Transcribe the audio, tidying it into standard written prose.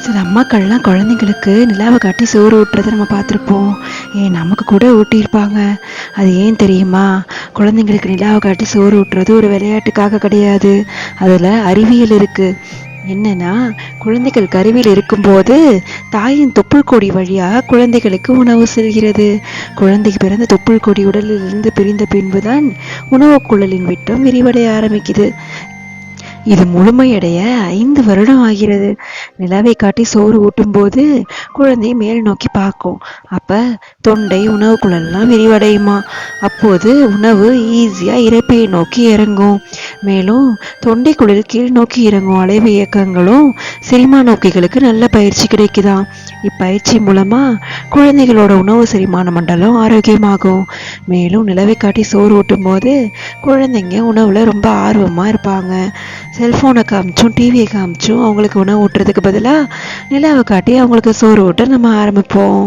சில அம்மாக்கள்லாம் குழந்தைங்களுக்கு நிலாவை காட்டி சோறு ஊட்டுறதை நம்ம பார்த்துருப்போம். நமக்கு கூட ஊட்டியிருப்பாங்க. அது ஏன் தெரியுமா? குழந்தைங்களுக்கு நிலாவை காட்டி சோறு ஊட்டுறது ஒரு விளையாட்டுக்காக கிடையாது. அதில் அறிவியல் இருக்கு. என்னன்னா, குழந்தைகள் கருவில் இருக்கும்போது தாயின் தொப்புள் கொடி வழியாக குழந்தைகளுக்கு உணவு செல்கிறது. குழந்தைக்கு பிறந்த தொப்புள் கொடி உடலில் இருந்து பிரிந்த பின்புதான் உணவு குழலின் விட்டம் விரிவடைய ஆரம்பிக்குது. இது முழுமையடைய 5 வருடம் ஆகிறது. நிலாவை காட்டி சோறு ஊட்டும் போது குழந்தை மேல் நோக்கி பார்க்கும். அப்ப தொண்டை உணவு குழல்லாம் விரிவடையுமா. அப்போது உணவு ஈஸியா இரைப்பையை நோக்கி இறங்கும். மேலும் தொண்டை குழல் கீழ் நோக்கி இறங்கும் அலைவு இயக்கங்களும் செரிமான நோக்கிகளுக்கு நல்ல பயிற்சி கிடைக்குதாம். இப்பயிற்சி மூலமா குழந்தைகளோட உணவு செரிமான மண்டலம் ஆரோக்கியமாகும். மேலும் நிலவை காட்டி சோறு ஊட்டும் போது குழந்தைங்க உணவுல ரொம்ப ஆர்வமா இருப்பாங்க. செல்ஃபோனை காமிச்சும் டிவியை காமிச்சும் அவங்களுக்கு உணவு ஊட்டுறதுக்கு பதிலாக நிலாவை காட்டி அவங்களுக்கு சோறு ஊட்ட நம்ம ஆரம்பிப்போம்.